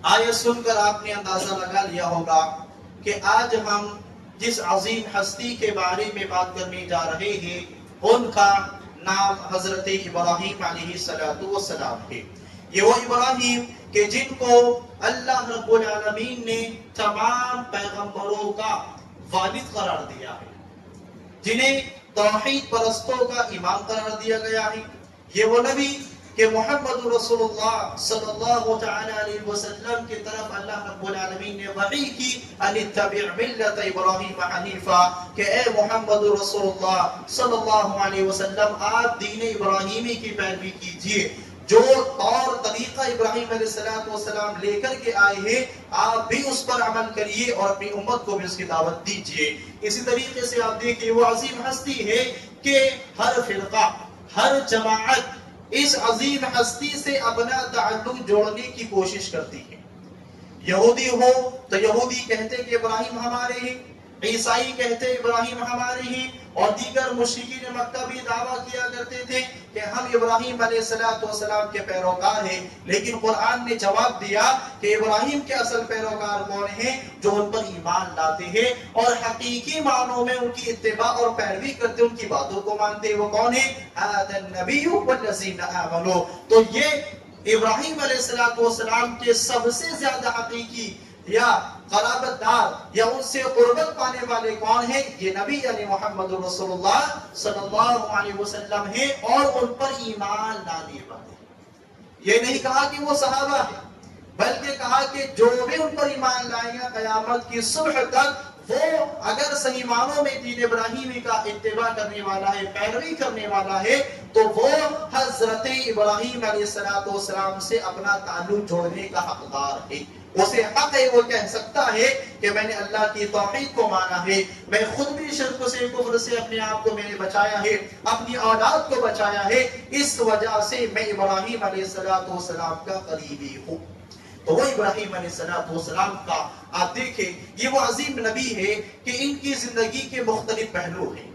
آیت سن کر آپ نے اندازہ لگا لیا ہوگا کہ آج ہم جس عظیم ہستی کے بارے میں بات کرنے جا رہے ہیں ان کا نام حضرت ابراہیم علیہ السلام ہے۔ یہ وہ ابراہیم کہ جن کو اللہ رب العالمین نے تمام پیغمبروں کا والد قرار دیا ہے، جنہیں توحید پرستوں کا امام قرار دیا گیا ہے۔ یہ وہ نبی کہ محمد رسول اللہ صلی اللہ تعالی علیہ وسلم کی طرف اللہ رب العالمین نے وحی کی ان اتبع ملت ابراہیم حنیفا، کہ اے محمد رسول اللہ صلی اللہ علیہ وسلم آپ دین ابراہیمی کی پیروی کیجئے، جو طور طریقہ ابراہیم علیہ السلام لے کر کے آئے ہیں آپ بھی اس پر عمل کریے اور اپنی امت کو بھی اس کی دعوت دیجئے۔ اسی طریقے سے آپ دیکھیں وہ عظیم ہستی ہے کہ ہر فرقہ، ہر جماعت اس عظیم ہستی سے اپنا تعلق جوڑنے کی کوشش کرتی ہے۔ یہودی ہو تو یہودی کہتے کہ ابراہیم ہمارے ہیں، عیسائی کہتے ابراہیم ہمارے ہیں، اور دیگر مشرکین مکہ بھی دعویٰ کیا کرتے تھے کہ ہم ابراہیم علیہ السلام کے پیروکار ہیں۔ لیکن قرآن نے جواب دیا کہ ابراہیم کے اصل پیروکار کون ہیں؟ جو ان پر ایمان لاتے ہیں اور حقیقی معنوں میں ان کی اتباع اور پیروی کرتے، ان کی باتوں کو مانتے۔ وہ کون ہیں؟ ھذا النبی والذین آمنوا۔ تو یہ ابراہیم علیہ السلام کے سب سے زیادہ حقیقی یا قرابت دار یا ان سے قربت پانے والے کون ہیں؟ یہ نبی یعنی محمد رسول اللہ صلی اللہ علیہ وسلم ہیں اور ان پر ایمان لانے والے۔ یہ نہیں کہا کہ وہ صحابہ ہیں، بلکہ کہا کہ جو بھی ان پر ایمان لائے گا قیامت کی صبح تک وہ اگر صحیح معنوں میں دین ابراہیمی کا اتباع کرنے والا ہے، پیروی کرنے والا ہے، تو وہ حضرت ابراہیم علیہ السلام سے اپنا تعلق جوڑنے کا حقدار ہے۔ اسے حق ہے، وہ کہہ سکتا ہے کہ میں نے اللہ کی توحید کو مانا ہے، میں خود بھی شرک سے، کفر سے اپنے آپ کو میں نے بچایا ہے، اپنی اولاد کو بچایا ہے، اس وجہ سے میں ابراہیم علیہ السلام کا قریبی ہوں۔ تو وہ ابراہیم علیہ السلام کا آپ دیکھیں یہ وہ عظیم نبی ہے کہ ان کی زندگی کے مختلف پہلو ہیں،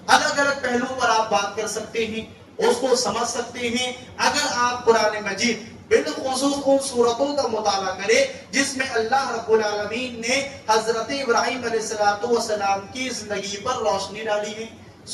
الگ الگ پہلو پر آپ بات کر سکتے ہیں، اس کو سمجھ سکتے ہیں۔ اگر آپ قرآن مجید بالخصوص ان صورتوں کا مطالعہ کرے جس میں اللہ رب العالمین نے حضرت ابراہیم علیہ السلام کی زندگی پر روشنی ڈالی ہے،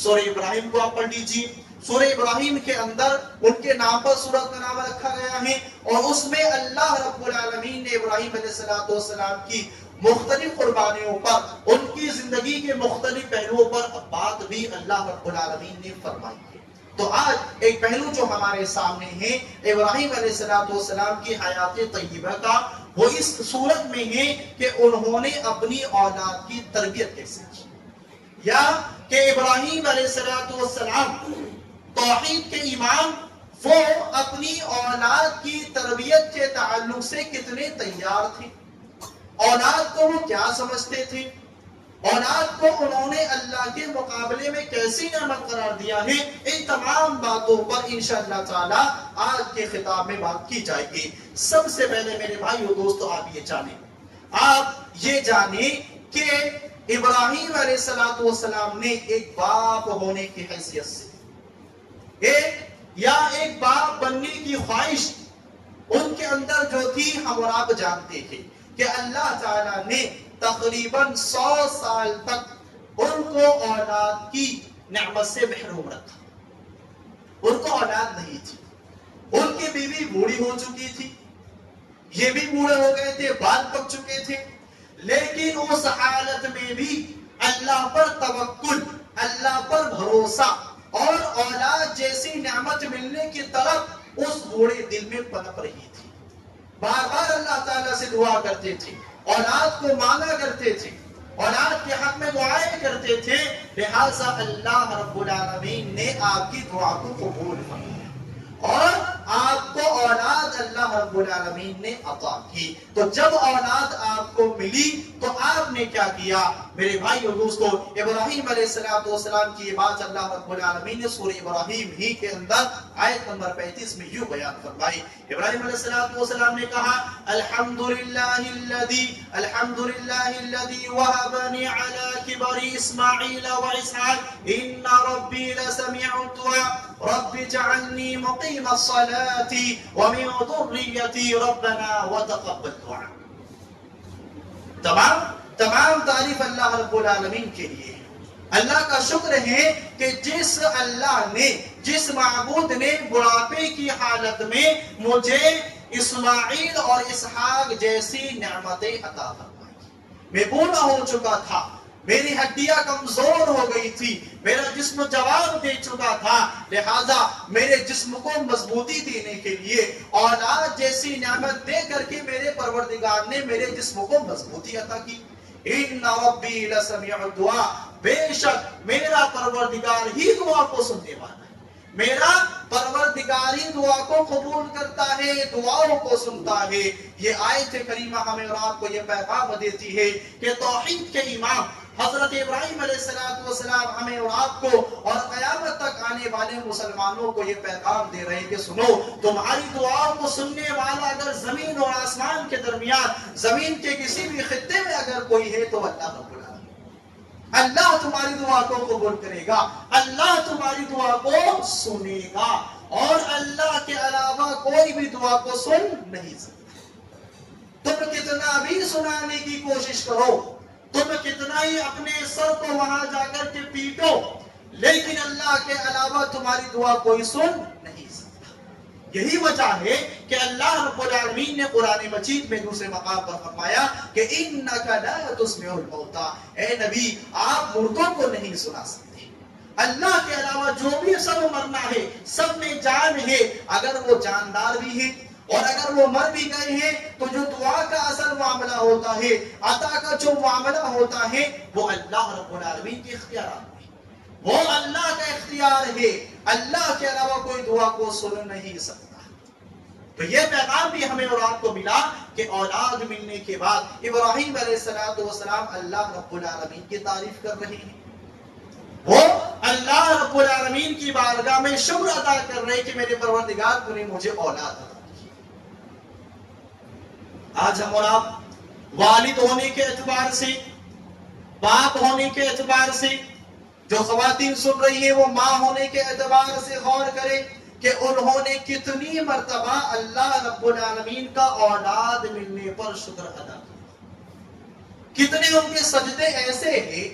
سورہ ابراہیم کو آپ پڑھ لیجیے۔ سورہ ابراہیم کے اندر ان کے نام پر سورت کا نام رکھا گیا ہے، اور اس میں اللہ رب العالمین نے ابراہیم علیہ السلام کی مختلف قربانیوں پر، ان کی زندگی کے مختلف پہلوؤں پر بات بھی اللہ رب العالمین نے فرمائی ہے۔ تو آج ایک پہلو جو ہمارے سامنے ہے ابراہیم علیہ السلام کی حیات طیبہ کا، وہ اس صورت میں ہے کہ انہوں نے اپنی اولاد کی تربیت کیسے کی، یا کہ ابراہیم علیہ السلام توحید کے امام، وہ اپنی اولاد کی تربیت کے تعلق سے کتنے تیار تھے، اولاد کو وہ کیا سمجھتے تھے، اولاد کو انہوں نے اللہ کے مقابلے میں کیسی نعمت قرار دیا ہے۔ ان تمام باتوں پر انشاءاللہ تعالی آج کے خطاب میں بات کی جائے گی۔ سب سے پہلے میرے بھائیو دوستو آپ یہ جانیں کہ ابراہیم علیہ السلام نے ایک باپ ہونے کی حیثیت سے ایک باپ بننے کی خواہش ان کے اندر جو تھی، ہم اور آپ جانتے ہیں کہ اللہ تعالیٰ نے تقریباً 100 سال تک ان کو اولاد کی نعمت سے محروم رکھا۔ ان کو اولاد نہیں تھی، ان کی بیوی بوڑھی ہو چکی تھی، یہ بھی بوڑھے ہو گئے تھے، بال پک چکے تھے، لیکن اس حالت میں بھی اللہ پر توکل، اللہ پر بھروسہ اور اولاد جیسی نعمت ملنے کی طرف اس بوڑھے دل میں پنپ رہی تھی۔ بار بار اللہ تعالیٰ سے دعا کرتے تھے، اولاد کو مانگا کرتے تھے، اولاد کے حق میں دعائیں کرتے تھے، لہٰذا اللہ رب العالمین نے آپ کی دعا کو قبول فرمایا اور آپ کو اولاد اللہ رب العالمین نے عطا کی۔ تو جب اولاد آپ کو ملی تو آپ نے کیا کیا؟ میرے بھائی اور دوستو، ابراہیم علیہ السلام کی یہ بات اللہ رب العالمین نے سورہ ابراہیم ہی کے اندر آیت نمبر 35 میں یوں بیان فرمائی۔ ابراہیم علیہ السلام نے کہا الحمدللہ الذی وہبنی علی کبر اسماعیل و اسحاق ان ربی لسمیع الدعاء رب اجعلنی مقیم الصلاة ومن ذريتي ربنا وتقبل دعاء. تمام تعریف اللہ رب العالمین کے لیے. اللہ کا شکر ہے کہ جس اللہ نے، جس معبود نے بڑھاپے کی حالت میں مجھے اسماعیل اور اسحاق جیسی نعمتیں عطا فرمائی. میں بوڑھا ہو چکا تھا، میری ہڈیاں کمزور ہو گئی تھی، میرا جسم جواب دے چکا تھا، لہذا میرے جسم کو مضبوطی دینے کے لیے اولاد جیسی نعمت دے کر کے میرے پروردگار نے میرے جسم کو مضبوطی عطا کی. ان ربی لسمیع الدعاء، بے شک میرا پروردگار ہی دعا کو سننے والا ہے، میرا پروردگار ہی دعا کو قبول کرتا ہے، دعاؤں کو سنتا ہے. یہ آیت کریمہ ہمیں اور آپ کو یہ پیغام دیتی ہے کہ توحید کے امام حضرت ابراہیم علیہ السلام ہمیں اور آپ کو اور قیامت تک آنے والے مسلمانوں کو یہ پیغام دے رہے ہیں کہ سنو، تمہاری دعاؤں کو سننے والا اگر زمین اور آسمان کے درمیان، زمین کے کسی بھی خطے میں اگر کوئی ہے تو اللہ رب العالمین. اللہ تمہاری دعا کو قبول کرے گا، اللہ تمہاری دعا کو سنے گا، اور اللہ کے علاوہ کوئی بھی دعا کو سن نہیں سکتا. تم کتنا بھی سنانے کی کوشش کرو، تم کتنا ہی اپنے سر کو وہاں جا کر کے پیٹو، لیکن اللہ کے علاوہ تمہاری دعا کوئی سن نہیں سکتا. یہی وجہ ہے کہ اللہ رب العالمین نے قرآن مجید میں دوسرے مقام پر فرمایا کہ اِنَّكَ لَا تُسْمِعُ الْمَوْتَى، اے نبی آپ مردوں کو نہیں سنا سکتے. اللہ کے علاوہ جو بھی سب مرنا ہے، سب میں جان ہے، اگر وہ جاندار بھی ہے اور اگر وہ مر بھی گئے ہیں تو جو دعا کا اصل معاملہ ہوتا ہے، عطا کا جو معاملہ ہوتا ہے، وہ اللہ رب العالمین کے اختیارات میں، وہ اللہ کا اختیار ہے. اللہ کے علاوہ کوئی دعا کو سن نہیں سکتا. تو یہ پیغام بھی ہمیں اور آپ کو ملا کہ اولاد ملنے کے بعد ابراہیم علیہ السلام اللہ رب العالمین کی تعریف کر رہے ہیں. وہ اللہ رب العالمین کی بارگاہ میں شکر ادا کر رہے ہیں کہ میرے پروردگار تو نے مجھے اولاد عطا. آج ہم اور آپ والد ہونے کے اعتبار سے، باپ ہونے کے اعتبار سے، جو خواتین سن رہی ہیں وہ ماں ہونے کے اعتبار سے غور کریں کہ انہوں نے کتنی مرتبہ اللہ رب العالمین کا اولاد ملنے پر شکر ادا کیا. کتنے ان کے سجدے ایسے ہیں،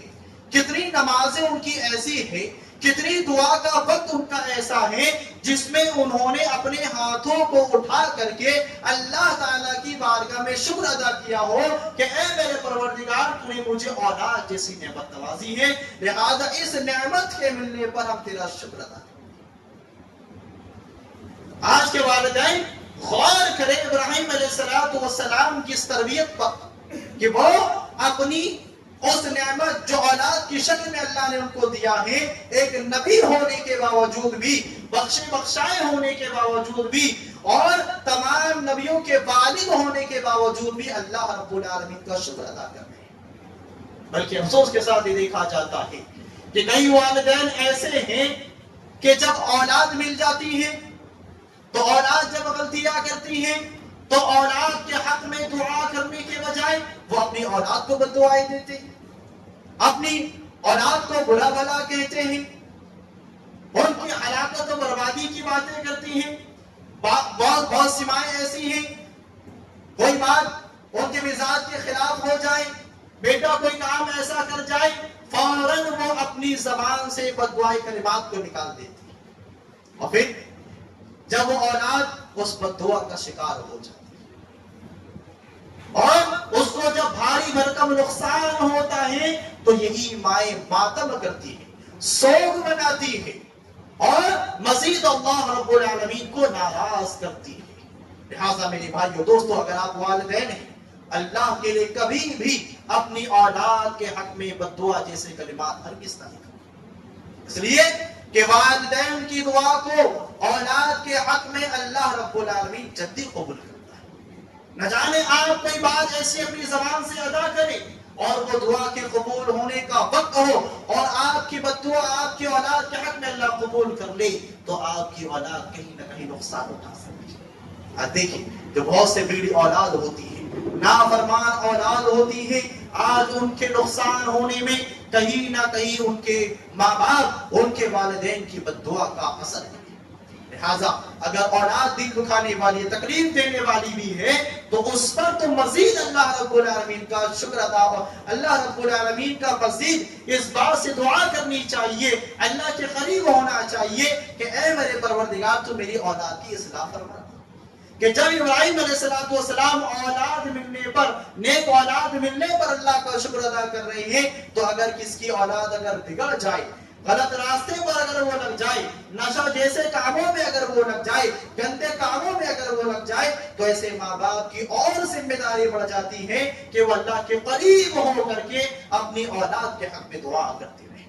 کتنی نمازیں ان کی ایسی ہیں، کتنی دعا کا وقت ان کا ایسا ہے جس میں انہوں نے اپنے ہاتھوں کو اٹھا کر کے اللہ تعالیٰ کی بارگاہ میں شکر ادا کیا ہو کہ اے میرے پروردگار تو نے مجھے اولاد جیسی نعمت نوازی ہے، لہذا اس نعمت کے ملنے پر ہم تیرا شکر ادا کریں. آج کے والدین غور کریں ابراہیم علیہ السلام کی اس تربیت پر کہ وہ اپنی اس نعمت جو اولاد کی شکل میں اللہ نے ان کو دیا ہے، ایک نبی ہونے کے باوجود بھی، بخشے بخشائے ہونے کے باوجود بھی، اور تمام نبیوں کے والد ہونے کے باوجود بھی اللہ رب العالمین کا شکر ادا کر رہے ہیں. بلکہ افسوس کے ساتھ یہ دیکھا جاتا ہے کہ کئی والدین ایسے ہیں کہ جب اولاد مل جاتی ہے تو اولاد جب غلطیاں کرتی ہیں تو اولاد کے حق میں دعا کرنے کے بجائے وہ اپنی اولاد کو بددعائیں دیتے ہیں، اپنی اولاد کو برا بھلا کہتے ہیں، ان کی ہلاکت و بربادی کی باتیں کرتی ہیں. بہت سی مائیں ایسی ہیں، کوئی بات ان کے مزاج کے خلاف ہو جائے، بیٹا کوئی کام ایسا کر جائے، فوراً وہ اپنی زبان سے بددعائی کلمات کو نکال دیتی ہے، اور پھر جب وہ اولاد اس بددعا کا شکار ہو جاتی اور اس کو جب بھاری بھرکم نقصان ہوتا ہے تو یہی مائیں ماتم کرتی ہے، سوگ مناتی ہے اور مزید اللہ رب العالمین کو ناراض کرتی ہے. لہٰذا میرے بھائیو دوستو، اگر آپ والدین ہیں، اللہ کے لیے کبھی بھی اپنی اولاد کے حق میں بددعا جیسے کلمات ہرگز نہ کریں، اس لیے کہ والدین کی دعا کو اولاد کے حق میں اللہ رب العالمین جلدی قبول کرتا ہے. نہ جانے آپ کوئی بات ایسی اپنی زبان سے ادا کریں اور وہ دعا کے قبول ہونے کا وقت ہو اور آپ کی بددعا آپ کی اولاد کے حق میں اللہ قبول کر لے تو آپ کی اولاد کہیں نہ کہیں نقصان اٹھا سکتی ہے. آج دیکھیں جو بہت سے بیڑی اولاد ہوتی ہے، نافرمان اولاد ہوتی ہے، آج ان کے نقصان ہونے میں کہیں نہ کہیں ان کے ماں باپ، ان کے والدین کی بددعا کا اثر ہے. لہٰذا اگر اولاد دل دکھانے والی تکلیف دینے والی بھی ہے تو اس پر تو مزید اللہ رب العالمین کا شکر ادا ہو، اللہ رب العالمین کا مزید اس بات سے دعا کرنی چاہیے، اللہ کے قریب ہونا چاہیے کہ اے میرے پروردگار تو میری اولاد کی اصلاح فرما۔ کہ جب ابراہیم علیہ السلام اولاد ملنے پر، نیک اولاد ملنے پر اللہ کا شکر ادا کر رہے ہیں، تو اگر کس کی اولاد اگر بگڑ جائے، غلط راستے پر اگر وہ لگ جائے، نشہ جیسے کاموں میں اگر وہ لگ جائے، گندے کاموں میں اگر وہ لگ جائے، تو ایسے ماں باپ کی اور ذمہ داری بڑھ جاتی ہے کہ وہ اللہ کے قریب ہو کر کے اپنی اولاد کے حق میں دعا کرتے رہے۔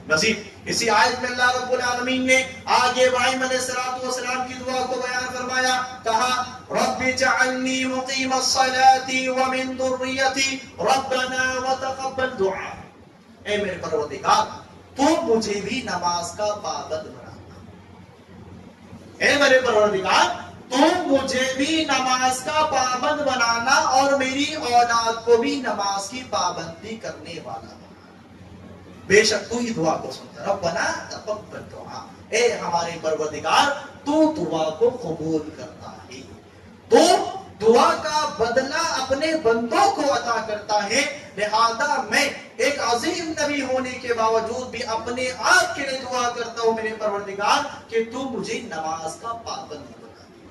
مزید اسی آیت میں اللہ رب العالمین نے آگے ابراہیم علیہ السلام کی دعا کو بیان فرمایا، کہا رب اجعلنی مقیم الصلاة ومن ذریتی ربنا وتقبل دعا۔ اے میرے پروردگار تو مجھے بھی نماز کا پابند بنانا، اے میرے پروردگار تو مجھے بھی نماز کا پابند بنانا اور میری اولاد کو بھی نماز کی پابندی کرنے والا بنانا۔ بے شک تو ہی دعا کو سنتا، ربنا تقبل دعا، اے ہمارے پروردگار تو دعا کو قبول کرتا ہے، تو دعا کا بدلہ اپنے بندوں کو عطا کرتا ہے۔ لہذا میں ایک عظیم نبی ہونے کے باوجود بھی اپنے آپ کے لیے دعا کرتا ہوں میرے پروردگار کہ تو مجھے نماز کا پابند بنا دے،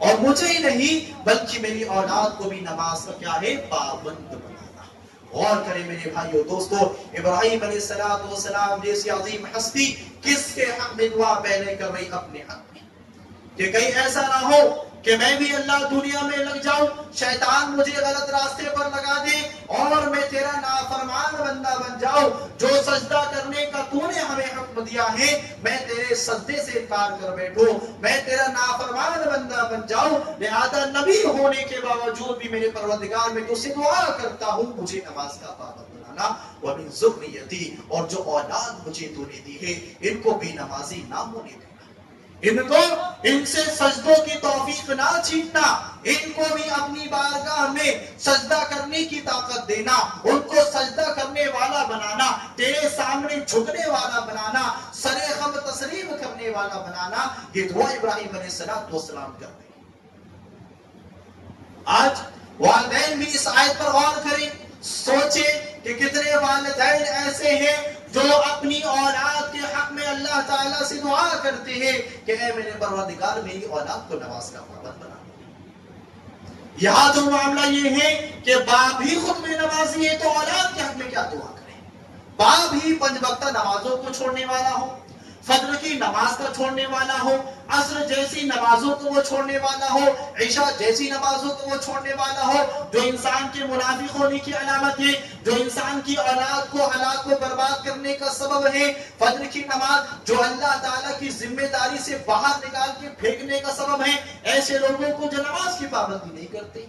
اور مجھے ہی نہیں بلکہ میری اولاد کو بھی نماز کا کیا ہے پابند بنا۔ غور کریں میرے بھائیو دوستو، ابراہیم علیہ السلام جیسی عظیم ہستی کس کے حق میں دعا پہلے کر رہی؟ اپنے حق میں، کہ کہیں ایسا نہ ہو کہ میں بھی اللہ دنیا میں لگ جاؤں، شیطان مجھے غلط راستے پر لگا دے اور میں تیرا نافرمان بندہ بن جاؤں۔ جو سجدہ کرنے کا تو نے ہمیں حکم دیا ہے میں تیرے سجدے سے انکار کر بیٹھوں، میں تیرا نافرمان بندہ بن جاؤں۔ لہذا نبی ہونے کے باوجود بھی میرے پروردگار میں تجھ سے دعا کرتا ہوں مجھے نماز کا پابند بنانا، وَمِن ذُرِّيَّتِي، اور جو اولاد مجھے تو نے دی ہے ان کو بھی نمازی نہ ہونے دینا، ان سے سجدوں کی توفیق نہ چھیننا، ان کو بھی اپنی بارگاہ میں سجدہ کرنے کی طاقت دینا، ان کو سجدہ کرنے والا بنانا، تیرے سامنے جھکنے والا بنانا، سر خم تسلیم کرنے والا بنانا۔ یہ دعا ابراہیم علیہ السلام کر رہے ہیں۔ آج والدین بھی اس آیت پر غور کریں، سوچیں کہ کتنے والدین ایسے ہیں جو اپنی اولاد کے حق میں اللہ تعالیٰ سے دعا کرتے ہیں کہ اے میرے پروردگار میری اولاد کو نماز کا پابند بنا۔ یہاں تو معاملہ یہ ہے کہ باپ ہی خود میں نمازی ہے تو اولاد کے حق میں کیا دعا کریں؟ باپ ہی 5 وقتہ نمازوں کو چھوڑنے والا ہو، فجر کی نماز کا چھوڑنے والا ہو، عصر جیسی نمازوں کو وہ چھوڑنے والا ہو، عشاء جیسی نمازوں کو وہ چھوڑنے والا ہو، جو انسان کے منافق ہونے کی علامت ہے، جو انسان کی اولاد کو ہلاک کو برباد کرنے کا سبب ہے۔ فجر کی نماز جو اللہ تعالیٰ کی ذمہ داری سے باہر نکال کے پھینکنے کا سبب ہے۔ ایسے لوگوں کو جو نماز کی پابندی نہیں کرتے،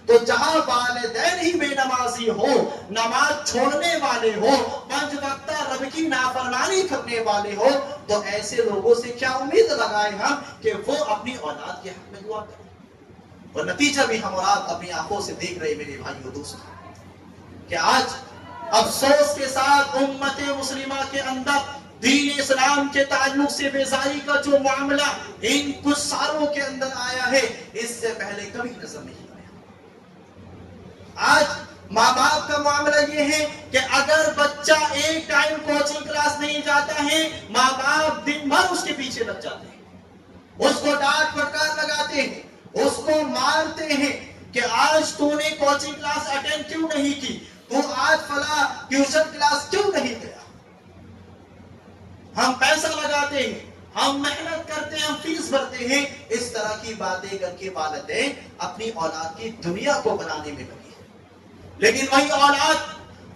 تو جہاں والدین ہی بے نمازی ہو، نماز چھوڑنے والے ہو، 5 وقتہ رب کی نافرمانی کرنے والے ہو، تو ایسے لوگوں سے کیا امید لگائیں ہم کہ وہ اپنی اولاد کے حق میں دعا کریں؟ اور نتیجہ بھی ہم اور آپ اپنی آنکھوں سے دیکھ رہے میرے بھائیو دوستو کہ آج افسوس کے ساتھ امت مسلمہ کے اندر دین اسلام کے تعلق سے بیزاری کا جو معاملہ ان کچھ سالوں کے اندر آیا ہے، اس سے پہلے کبھی نظر نہیں آیا۔ آج ماں باپ کا معاملہ یہ ہے کہ اگر بچہ ایک ٹائم کوچنگ کلاس نہیں جاتا ہے، ماں باپ دن بھر اس کے پیچھے لگ جاتے ہیں، اس کو ڈانٹ پھٹکار لگاتے ہیں، اس کو مارتے ہیں کہ آج تو نے کوچنگ کلاس اٹینڈ کیوں نہیں کی، تو آج فلاں ٹیوشن کلاس کیوں نہیں گیا۔ ہم پیسہ لگاتے ہیں، ہم محنت کرتے ہیں، ہم فیس بھرتے ہیں، اس طرح کی باتیں کر کے والدین اپنی اولاد کی دنیا کو بنانے میں لگے، لیکن وہی اولاد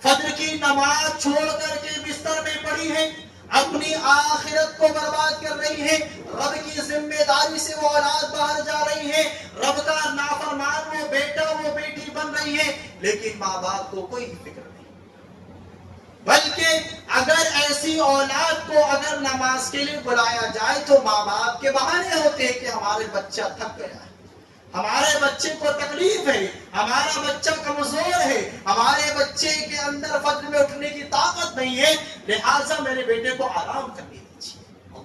فجر کی نماز چھوڑ کر کے بستر میں پڑی ہے، اپنی آخرت کو برباد کر رہی ہے، رب کی ذمہ داری سے وہ اولاد باہر جا رہی ہے، رب کا نافرمان وہ بیٹا وہ بیٹی بن رہی ہے، لیکن ماں باپ کو کوئی فکر نہیں۔ بلکہ اگر ایسی اولاد کو اگر نماز کے لیے بلایا جائے تو ماں باپ کے بہانے ہوتے ہیں کہ ہمارے بچہ تھک گیا ہے، ہمارے بچے کو تکلیف ہے، ہمارا بچہ کمزور ہے، ہمارے بچے کے اندر فجر میں اٹھنے کی طاقت نہیں ہے، لہٰذا میرے بیٹے کو آرام کرنے دیجیے۔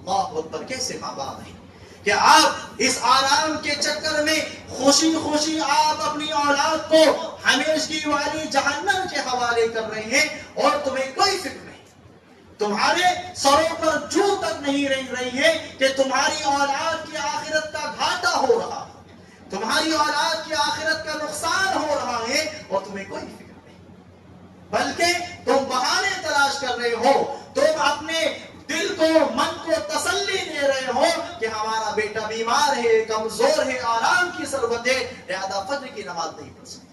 اللہ اکبر، کیسے ماں باپ ہیں کہ آپ اس آرام کے چکر میں خوشی خوشی آپ اپنی اولاد کو ہمیشگی والی جہنم کے حوالے کر رہے ہیں اور تمہیں کوئی فکر نہیں، تمہارے سروں پر جو تک نہیں رنگ رہی ہے کہ تمہاری اولاد کی آخرت کا گھاٹا ہو رہا، تمہاری اولاد کی آخرت کا نقصان ہو رہا ہے اور تمہیں کوئی فکر نہیں، بلکہ تم بہانے تلاش کر رہے ہو، تم اپنے دل کو من کو تسلی دے رہے ہو کہ ہمارا بیٹا بیمار ہے، کمزور ہے، آرام کی ضرورت ہے، لہذا فجر کی نماز نہیں پڑھ سکتا،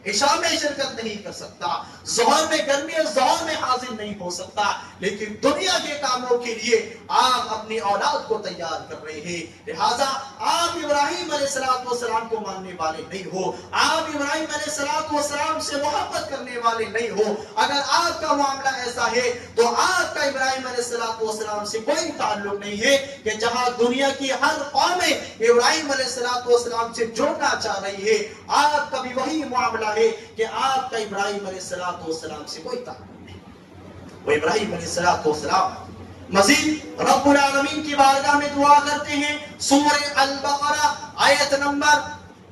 عشاء میں شرکت نہیں کر سکتا، ظہر میں گرمی ہے ظہر میں حاضر نہیں ہو سکتا، لیکن دنیا کے کاموں کے لیے آپ اپنی اولاد کو تیار کر رہے ہیں، لہذا آپ ابراہیم علیہ السلام کو ماننے والے نہیں ہو، آپ ابراہیم علیہ السلام سے محبت کرنے والے نہیں ہو۔ اگر آپ کا معاملہ ایسا ہے تو آپ کا ابراہیم علیہ السلام سے کوئی تعلق نہیں ہے کہ جہاں دنیا کی ہر قومیں ابراہیم علیہ السلام سے جڑنا چاہ رہی ہے، آپ کا بھی وہی معاملہ ہے کہ آپ کا ابراہیم علیہ السلام سے کوئی تعلق نہیں۔ وہ ابراہیم علیہ السلام مزید رب العالمین کی بارگاہ میں دعا کرتے ہیں، سورہ البقرہ آیت نمبر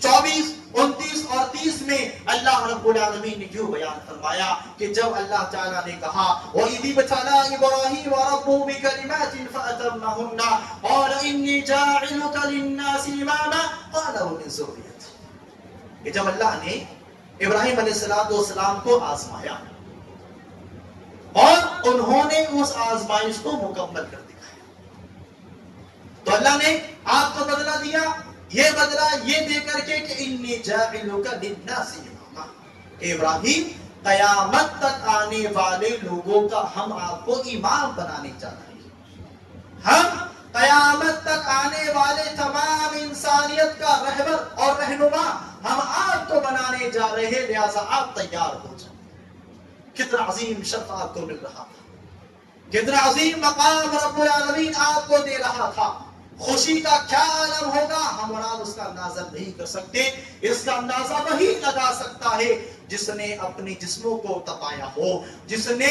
24، 29 اور 30 میں اللہ رب العالمین نے یوں بیان فرمایا کہ جب اللہ تعالیٰ نے کہا وَإِذِ ابْتَلَىٰ إِبْرَاهِيمَ رَبُّهُ بِكَلِمَاتٍ فَأَتَمَّهُنَّ قَالَ إِنِّي جَاعِلُكَ لِلنَّاسِ إِمَامًا قَالَ وَمِن ذُرِّيَّتِي، کہ جب اللہ نے ابراہیم علیہ السلام کو آزمایا اور انہوں نے اس آزمائش کو مکمل کر دکھایا تو اللہ نے آپ کو بدلہ دیا، یہ بدلہ یہ دے کر کے کہ انی جاعلک للناس اماما، کہ ابراہیم قیامت تک آنے والے لوگوں کا ہم آپ کو امام بنانے جا رہے ہیں، ہم قیامت تک آنے والے تمام انسانیت کا رہبر اور رہنما ہم آپ کو بنانے جا رہے ہیں، لہذا آپ تیار ہو جائیں۔ کتنا عظیم شرف آپ کو مل رہا تھا، کتنا عظیم مقام رب العالمین آپ کو دے رہا تھا، خوشی کا کیا عالم ہوگا ہم اور آپ اس کا اندازہ نہیں کر سکتے، اس کا اندازہ وہی لگا سکتا ہے جس نے اپنے جسموں کو تپایا ہو، جس نے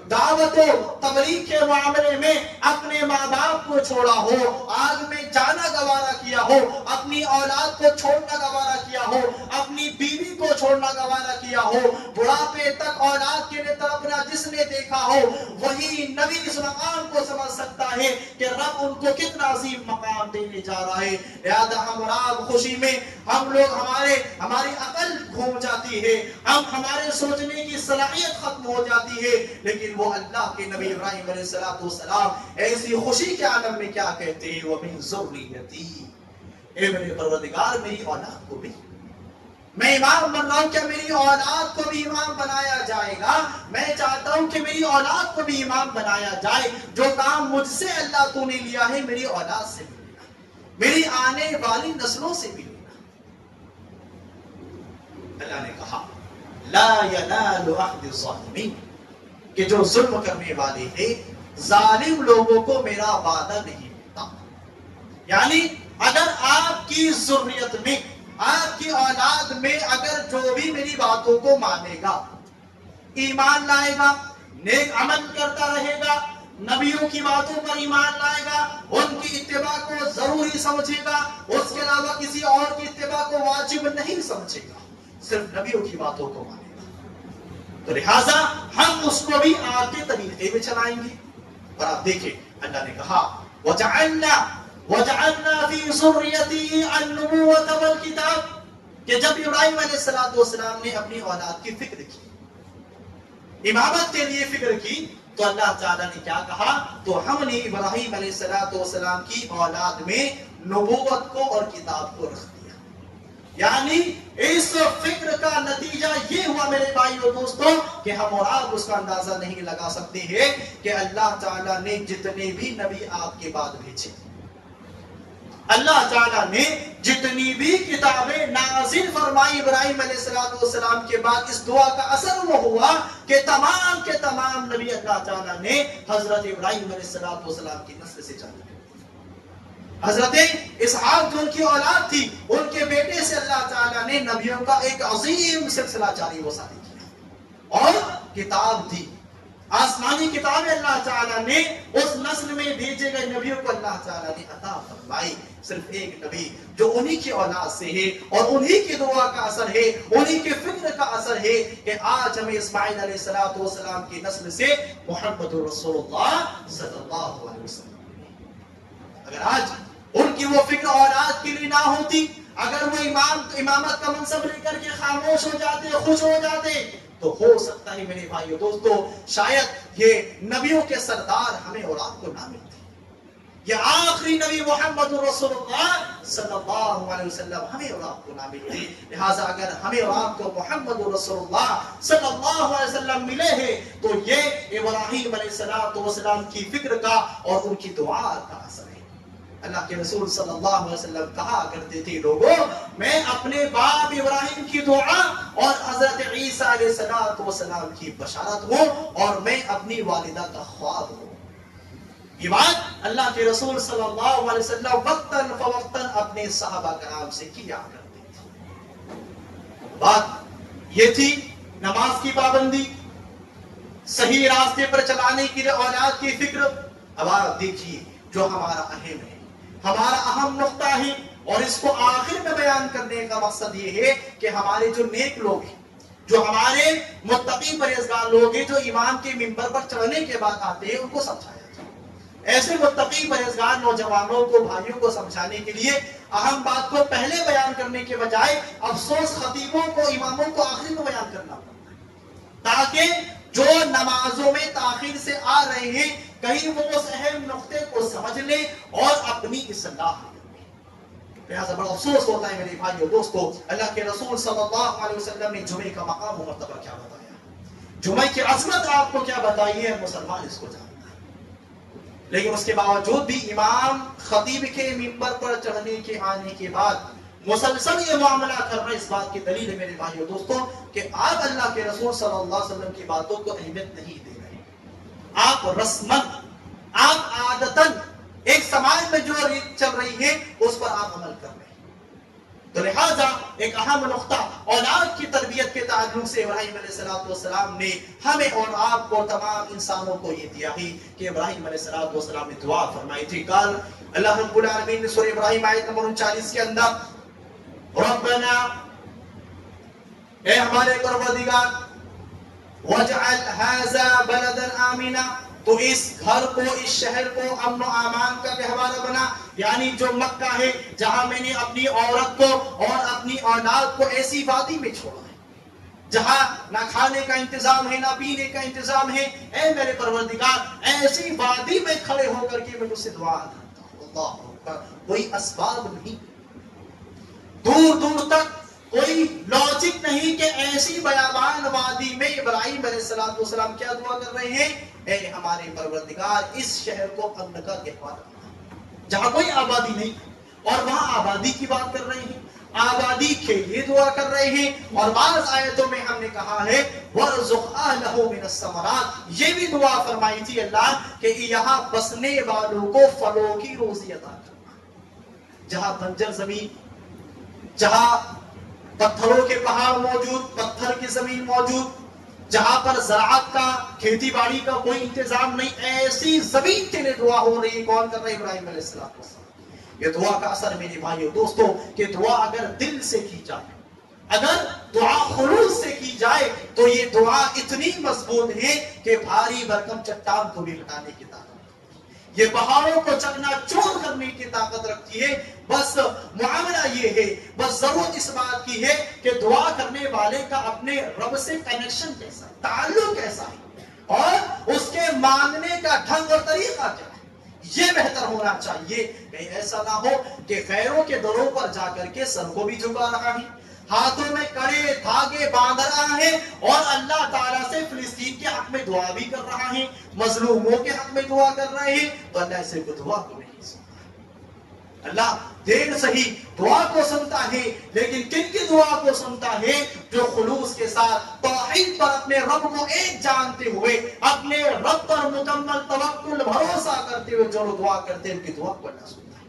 دعوت و تبلیغ کے معاملے میں اپنے ماں باپ کو چھوڑا ہو، آگ میں جانا گوارا کیا ہو، اپنی اولاد کو چھوڑنا گوارا کیا ہو، اپنی بیوی کو چھوڑنا گوارا کیا ہو، بڑھاپے تک اولاد کے لیے تڑپنا جس نے دیکھا ہو، وہی نبی اس مقام کو سمجھ سکتا ہے کہ رب ان کو کتنا عظیم مقام دینے جا رہا ہے۔ لہذا ہم اور آپ خوشی میں ہم لوگ ہماری عقل گھوم جاتی ہے، ہمارے سوچنے کی صلاحیت ختم ہو جاتی ہے، لیکن وہ اللہ کے نبی ابراہیم علیہ السلام ایسی خوشی کے عالم میں کیا کہتے ہیں، وَمِن ذُرِّيَّتِي، اے میرے پروردگار میری اولاد کو بھی میں امام بن رہا ہوں، کیا میری اولاد کو بھی امام بنایا جائے گا؟ میں چاہتا ہوں کہ میری اولاد کو بھی امام بنایا جائے، جو کام مجھ سے اللہ تو نے لیا ہے میری اولاد سے بھی لینا، میری آنے والی نسلوں سے بھی لینا۔ اللہ نے کہا لا ینال عہد الظالمین، کہ جو ظلم کرنے والے ہیں ظالم لوگوں کو میرا وعدہ نہیں ملتا، یعنی اگر آپ کی ذریت میں آپ کی اولاد میں اگر جو بھی میری باتوں کو مانے گا، ایمان لائے گا، نیک عمل کرتا رہے گا، نبیوں کی باتوں پر ایمان لائے گا، ان کی اتباع کو ضروری سمجھے گا، اس کے علاوہ کسی اور کی اتباع کو واجب نہیں سمجھے گا، صرف نبیوں کی باتوں کو مانے گا، تو لہٰذا ہم اس کو بھی آپ کے طریقے میں چلائیں گے۔ اور آپ دیکھیں اللہ نے کہا وَجَعَلْنَا فِي ذُرِّيَّتِهِ النُّبُوَّةَ وَالْكِتَابَ، کہ جب ابراہیم علیہ السلام نے اپنی اولاد کی فکر کی، امامت کے لیے فکر کی، تو اللہ تعالیٰ نے کیا کہا، تو ہم نے ابراہیم علیہ السلام کی اولاد میں نبوت کو اور کتاب کو رکھ دیا، یعنی اس فکر کا نتیجہ یہ ہوا میرے بھائیو دوستوں کہ ہم اور آپ اس کا اندازہ نہیں لگا سکتے ہیں کہ اللہ تعالیٰ نے جتنے بھی نبی آپ کے بعد بھیجے، اللہ تعالیٰ نے جتنی بھی کتابیں نازل فرمائی ابراہیم علیہ السلام کے بعد، اس دعا کا اثر وہ ہوا کہ تمام کے تمام نبی اللہ تعالیٰ نے حضرت ابراہیم علیہ السلام کی نسل سے جانا، حضرت اسحاق جو ان کی اولاد تھی ان کے بیٹے سے اللہ تعالیٰ نے نبیوں کا ایک عظیم سلسلہ جاری و ساری کیا اور کتاب دی، آسمانی کتابیں اللہ تعالیٰ نے اس نسل میں بھیجے گئے نبیوں کو اللہ تعالیٰ نے عطا فرمائی. صرف ایک نبی جو انہی کی اولاد سے ہے اور انہی کی دعا کا اثر ہے, انہی کے فکر کا اثر ہے کہ آج ہمیں اسماعیل علیہ السلام کی نسل سے محمد رسول اللہ صلی اللہ علیہ وسلم. اگر آج ان کی وہ فکر اولاد کے لیے نہ ہوتی, اگر وہ امامت کا منصب لے کر کے خاموش ہو جاتے, خوش ہو جاتے, تو ہو سکتا ہے میرے بھائیو دوستو شاید یہ نبیوں کے سردار ہمیں اور آپ کو نہ ملتے. یہ آخری نبی محمد رسول اللہ صلی اللہ علیہ وسلم ہمیں اور آپ کو نہ ملتے. لہٰذا اگر ہمیں اور آپ کو محمد رسول اللہ صلی اللہ علیہ وسلم ملے ہیں تو یہ ابراہیم علیہ السلام کی فکر کا اور ان کی دعا کا اثر ہے. اللہ کے رسول صلی اللہ علیہ وسلم کہا کرتے تھے, لوگوں میں اپنے باپ ابراہیم کی دعا اور حضرت عیسیٰ علیہ السلام کی بشارت ہوں اور میں اپنی والدہ کا خواب ہوں. یہ بات اللہ کے رسول صلی اللہ علیہ وسلم وقتاً فوقتاً اپنے صحابہ کرام سے کیا کرتے تھے. بات یہ تھی نماز کی پابندی, صحیح راستے پر چلانے کے لیے اولاد کی فکر. اب آپ دیکھیے جو ہمارا اہم ہے, ہمارا اہم نقطہ ہے, اور اس کو آخر میں بیان کرنے کا مقصد یہ ہے کہ ہمارے جو نیک لوگ ہیں, جو ہمارے متقی پرہیزگار لوگ ہیں, جو ایمان کے منبر پر چڑھنے کے بعد آتے ہیں, ان کو سمجھایا جائے. ایسے متقی پرہیزگار نوجوانوں کو, بھائیوں کو سمجھانے کے لیے اہم بات کو پہلے بیان کرنے کے بجائے افسوس خطیبوں کو, اماموں کو آخر میں بیان کرنا پڑتا ہے, تاکہ جو نمازوں میں تاخیر سے آ رہے ہیں کہیں وہ اس اہم نقطے کو سمجھ لیں اور اپنی اصلاح کریں. لہذا بڑا افسوس ہوتا ہے میرے بھائیو دوستو, اللہ کے رسول صلی اللہ علیہ وسلم نے جمعے کا مقام و مرتبہ کیا بتایا, جمعے کی عظمت آپ کو کیا بتائی ہے, مسلمان اس کو جانتا ہے. لیکن اس کے باوجود بھی امام خطیب کے منبر پر چڑھنے کے آنے کے بعد مسلسل یہ معاملہ کر رہے, اس بات کی دلیل ہے میرے بھائیو دوستو کہ آپ اللہ کے رسول صلی اللہ علیہ وسلم کی باتوں کو اہمیت نہیں دے رہے. آپ رسمن, آپ عادتن ایک سماج میں جو ریت چل رہی ہے اس پر آپ عمل کر رہے ہیں. تو لہذا ایک اہم نقطہ اولاد کی تربیت کے تعلق سے ابراہیم علیہ السلام نے ہمیں اور آپ کو, تمام انسانوں کو یہ دیا ہی کہ ابراہیم علیہ السلام نے دعا فرمائی تھی. قال اللہ رب العالمین نے سورہ ابراہیم آیت نمبر 39 کے اندر, ربنا اے ہمارے پروردگار, وَجْعَلْ هَذَا بَلَدًا آمِنًا, تو اس گھر کو, اس شہر کو امن و امان کا گہوارہ بنا. یعنی جو مکہ ہے جہاں میں نے اپنی عورت کو اور اپنی اولاد کو ایسی وادی میں چھوڑا ہے جہاں نہ کھانے کا انتظام ہے نہ پینے کا انتظام ہے, اے میرے پروردگار ایسی وادی میں کھڑے ہو کر کے میں تجھ سے دعا کرتا ہوں. اللہ اکبر. کوئی اسباب نہیں, دور دور تک کوئی لاجک نہیں کہ ایسی بیابان وادی میں ابراہیم علیہ السلام کیا دعا کر رہے ہیں, اے ہمارے پروردگار اس شہر کو امن کا گہوارہ بنا, جہاں کوئی آبادی نہیں, اور وہاں آبادی کی بات کر رہے ہیں, آبادی کے لیے دعا کر رہے ہیں. اور بعض آیتوں میں ہم نے کہا ہے وَارْزُقْ أَهْلَهُ مِنَ الثَّمَرَاتِ, یہ بھی دعا فرمائی تھی اللہ کہ یہاں بسنے والوں کو پھلوں کی روزی عطا کرنا. جہاں بنجر زمین, جہاں پتھروں کے پہاڑ موجود, پتھر کی زمین موجود, جہاں پر زراعت کا, کھیتی باڑی کا کوئی انتظام نہیں, ایسی زمین کے لیے دعا ہو رہی ہے. کون کر رہے ہیں؟ ابراہیم علیہ السلام. یہ دعا کا اثر میرے بھائیو دوستو کہ دعا اگر دل سے کی جائے, اگر دعا خلوص سے کی جائے تو یہ دعا اتنی مضبوط ہے کہ بھاری بھرکم چٹان کو بھی ہٹانے کی طاقت, یہ پہاڑوں کو چکنا چور کرنے کی طاقت رکھتی ہے. بس معاملہ یہ ہے, بس ضرورت اس بات کی ہے کہ دعا کرنے والے کا اپنے رب سے کنیکشن کیسا ہے, تعلق کیسا ہے, اور اس کے مانگنے کا ڈھنگ اور طریقہ کیا ہے, یہ بہتر ہونا چاہیے. کہیں ایسا نہ ہو کہ غیروں کے دروں پر جا کر کے سر کو بھی جھکا رہا ہے, ہاتھوں میں کڑے دھاگے باندھ رہا ہے, اور اللہ تعالیٰ سے فلسطین کے حق میں دعا بھی کر رہا ہے, مظلوموں کے حق میں دعا کر رہے ہیں, تو اللہ اسے کو دعا کو نہیں سنتا. اللہ دیر صحیح دعا کو سنتا ہے, لیکن کن کی دعا کو سنتا ہے؟ جو خلوص کے ساتھ توحید پر اپنے رب کو ایک جانتے ہوئے, اپنے رب پر مکمل توکل بھروسہ کرتے ہوئے جو لوگ دعا کرتے ہیں ان کی دعا کو اللہ سنتا ہے.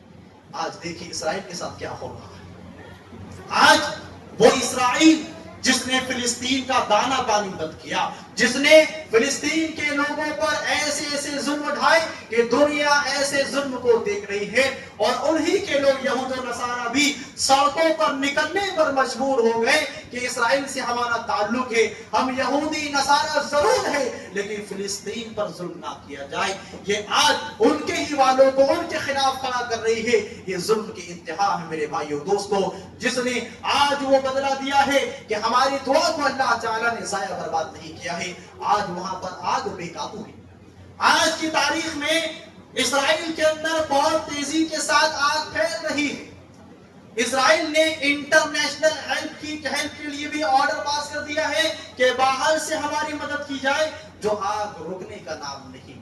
آج دیکھیے اسرائیل کے ساتھ کیا ہو رہا ہے. آج وہ اسرائیل جس نے فلسطین کا دانا پانی بند کیا، جس نے فلسطین کے لوگوں پر ایسے ایسے ظلم اٹھائے کہ دنیا ایسے ظلم کو دیکھ رہی ہے، اور انہی کے لوگ یہود و نصارہ بھی سڑکوں پر نکلنے پر مجبور ہو گئے کہ اسرائیل سے ہمارا تعلق ہے، ہم یہودی نصارہ ضرور ہے لیکن فلسطین پر ظلم نہ کیا جائے۔ یہ آج ان کے ہی والوں کو ان کے خلاف کھڑا کر رہی ہے۔ یہ ظلم کی انتہا ہے میرے بھائیو دوستو، جس نے آج وہ بدلہ دیا ہے کہ ہماری دعا کو اللہ تعالیٰ نے ضائع برباد نہیں کیا ہے، آج وہاں پر آگ بے قابو ہے۔ آج کی تاریخ میں اسرائیل کے اندر بہت تیزی کے ساتھ آگ پھیل رہی ہے۔ اسرائیل نے انٹرنیشنل ہیلپ کے لیے بھی آرڈر پاس کر دیا ہے کہ باہر سے ہماری مدد کی جائے، جو آگ رکنے کا نام نہیں۔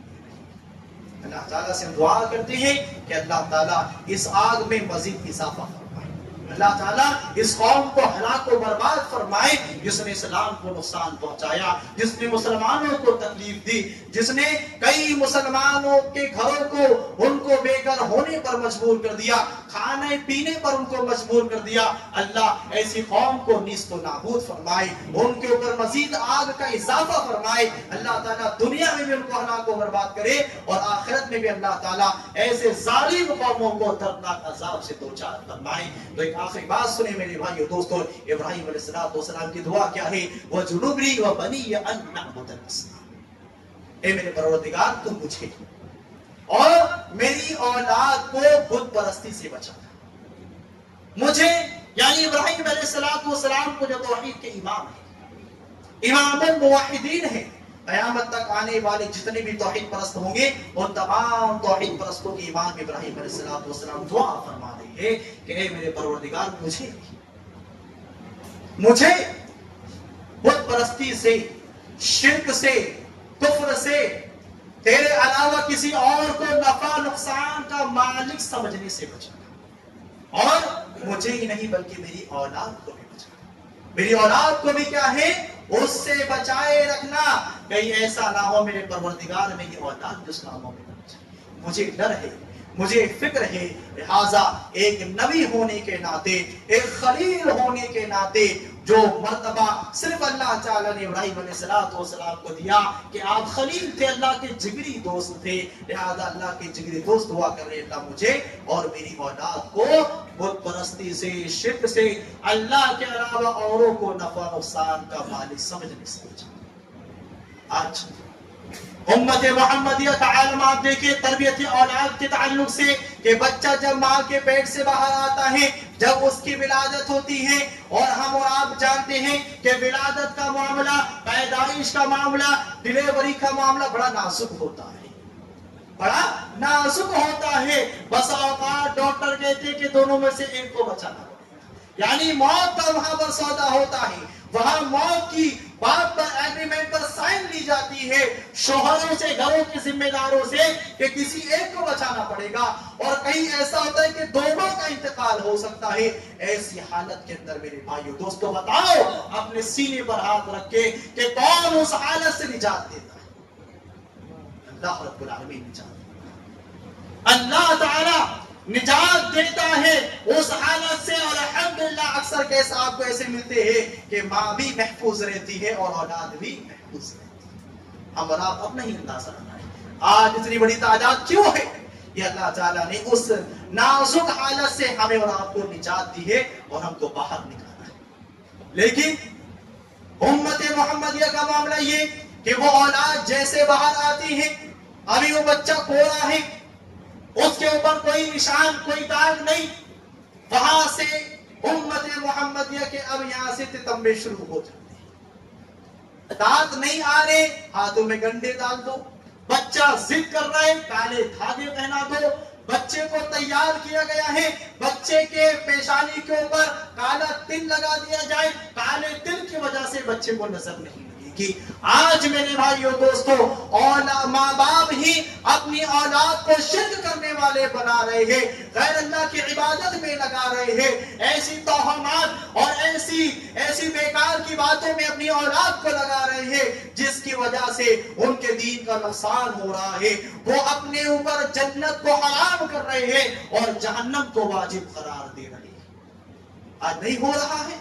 اللہ تعالیٰ سے دعا کرتے ہیں کہ اللہ تعالیٰ اس آگ میں مزید اضافہ فرمائے، اللہ تعالیٰ اس قوم کو ہلاک و برباد فرمائے جس نے اسلام کو نقصان پہنچایا، جس نے مسلمانوں کو تکلیف دی، جس نے کئی مسلمانوں کے گھروں کو ان کو بے گھر ہونے پر مجبور کر دیا، کھانے پینے پر ان کو مجبور کر دیا۔ اللہ ایسی قوم کو نیست و نابود فرمائے، ان کے اوپر مزید آگ کا اضافہ فرمائے۔ اللہ تعالیٰ دنیا میں بھی ان کو ہلاک و برباد کرے اور آخرت میں بھی اللہ تعالیٰ ایسے ظالم قوموں کو دردناک عذاب سے دوچار فرمائے۔ تو ایک آخری بات سنیں میرے بھائیو دوستو، ابراہیم علیہ السلام کی دعا کیا ہے؟ وَجُنُبْنِي وَبَنِيَّ أَن نَعْبُدَ الْأَصْنَامَ، اے میرے پروردگار تو مجھے اور میری اولاد کو بت پرستی سے بچانا۔ مجھے یعنی ابراہیم علیہ السلام کو جو توحید کے امام ہیں، امام الموحدین ہیں، قیامت تک آنے والے جتنے بھی توحید پرست ہوں گے ان تمام توحید پرستوں کی امام ابراہیم علیہ السلام دعا فرما رہے ہیں کہ اے میرے پروردگار مجھے بت پرستی سے، شرک سے، کفر سے، تیرے علاوہ کسی اور کو نفع نقصان کا مالک سمجھنے سے بچانا، اور مجھے ہی نہیں بلکہ میری اولاد کو بھی بچانا۔ میری اولاد کو بھی کیا ہے؟ اس سے بچائے رکھنا، کہیں ایسا نہ ہو میرے پروردگار میری اولاد جس کاموں میں بچ جائے۔ مجھے ڈر ہے، مجھے فکر ہے، لہٰذا ایک نبی ہونے کے ناطے، ایک خلیل ہونے کے ناطے جو مرتبہ صرف اللہ تعالیٰ نے ابراہیم علیہ السلام کو دیا کہ آپ خلیل تھے، اللہ کے جگری دوست تھے، لہذا اللہ کے جگری دوست دعا کر رہے اللہ مجھے اور میری اولاد کو بت پرستی سے، شرک سے، اللہ کے علاوہ اوروں کو نفع نقصان کا مالک سمجھنے سے بچا۔ آج امت محمدیہ کا عالم آپ دیکھیں تربیت اولاد کے تعلق سے کہ بچہ جب ماں کے پیٹ سے باہر آتا ہے، جب اس کی ولادت ہوتی ہے، اور ہم اور آپ جانتے ہیں کہ ولادت کا معاملہ، پیدائش کا معاملہ، ڈیلیوری کا معاملہ بڑا نازک ہوتا ہے، بڑا نازک ہوتا ہے۔ بس اوقات ڈاکٹر کہتے ہیں کہ دونوں میں سے ایک کو بچانا، یعنی موت کا وہاں پر سودا ہوتا ہے، وہاں موت کی بات پر ایگریمنٹ پر سائن لی جاتی ہے شوہروں سے، گھروں کے ذمہ داروں سے کہ کسی ایک کو بچانا پڑے گا، اور کہیں ایسا ہوتا ہے کہ دونوں کا انتقال ہو سکتا ہے۔ ایسی حالت کے اندر میرے بھائیو دوستو بتاؤ اپنے سینے پر ہاتھ رکھ کے کہ کون اس حالت سے نجات دیتا ہے؟ اللہ رب العالمین نجات دیتا ہے، اللہ تعالی نجات دیتا ہے اس حالت سے، اور الحمدللہ اکثر کیس آپ کو ایسے ملتے ہیں کہ ماں بھی محفوظ رہتی ہے اور اولاد بھی محفوظ رہتی ہے۔ ہم اور آپ اپنا ہی اندازہ لگائیں آج اتنی بڑی تعداد کیوں ہے؟ یہ اللہ تعالیٰ نے اس نازک حالت سے ہمیں اور آپ کو نجات دی ہے اور ہم کو باہر نکالا ہے۔ لیکن امت محمدیہ کا معاملہ یہ کہ وہ اولاد جیسے باہر آتی ہے، ابھی وہ بچہ کوڑا ہے، اس کے اوپر کوئی نشان، کوئی داغ نہیں، وہاں سے امت محمدیہ کے اب یہاں سے تتمبے شروع ہو جاتے ہیں۔ دانت نہیں آ رہے، ہاتھوں میں گنڈے ڈال دو، بچہ ضد کر رہا ہے، کالے دھاگے پہنا دو، بچے کو تیار کیا گیا ہے، بچے کے پیشانی کے اوپر کالا تل لگا دیا جائے، کالے تل کی وجہ سے بچے کو نظر نہیں لگے گی۔ آج میرے بھائیوں دوستو ماں باپ ہی اپنی اولاد کو شرک کرنے والے بنا رہے ہیں، غیر اللہ کی عبادت میں لگا رہے ہیں، ایسی توہمات اور ایسی بیکار کی باتوں میں اپنی اولاد کو لگا رہے ہیں جس کی وجہ سے ان کے دین کا نقصان ہو رہا ہے۔ وہ اپنے اوپر جنت کو حرام کر رہے ہیں اور جہنم کو واجب قرار دے رہے ہیں۔ آج نہیں ہو رہا ہے؟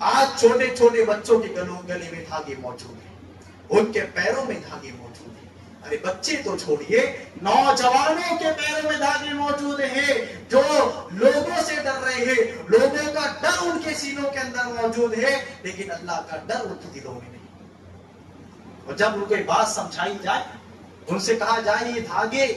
آج چھوٹے چھوٹے بچوں کے گلے میں دھاگے موجود ہیں، ان کے پیروں میں دھاگے موجود ہیں۔ ارے بچے تو چھوڑیے، نوجوانوں کے پیروں میں دھاگے موجود ہیں، جو لوگوں سے ڈر رہے ہیں، لوگوں کا ڈر ان کے سینوں کے اندر موجود ہے، لیکن اللہ کا ڈر ان کے دلوں میں نہیں۔ اور جب ان کو یہ بات سمجھائی جائے، ان سے کہا جائے یہ دھاگے،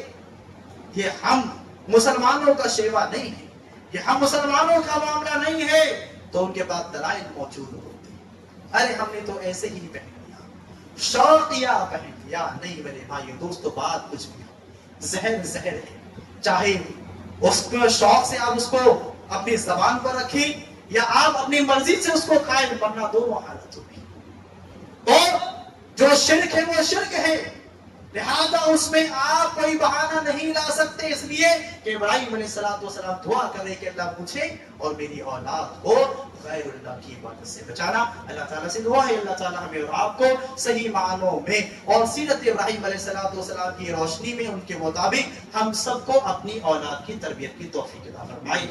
یہ ہم مسلمانوں کا شیوا نہیں ہے، یہ ہم مسلمانوں کا معاملہ نہیں ہے، تو ان کے پاس دلائل موجود ہوتے ہیں۔ ارے ہم نے تو ایسے ہی پہن لیا، شوقیہ پہن لیا۔ نہیں میرے بھائیو دوستو، بات کچھ بھی ہو، زہر زہر ہے، چاہے اس کو شوق سے آپ اس کو اپنی زبان پر رکھیں یا آپ اپنی مرضی سے اس کو کھائیں، ورنہ دونوں حالت ہوگی۔ اور جو شرک ہے وہ شرک ہے، لہذا اس میں آپ کوئی بہانہ نہیں لا سکتے، اس لیے کہ ابراہیم علیہ السلام دعا کرے کہ اللہ مجھے اور میری اولاد کو غیر اللہ کی عبادت سے بچانا۔ اللہ تعالیٰ سے دعا ہے اللہ تعالیٰ ہمیں اور آپ کو صحیح معنوں میں اور سیرت ابراہیم علیہ السلام کی روشنی میں ان کے مطابق ہم سب کو اپنی اولاد کی تربیت کی توفیق عطا فرمائے۔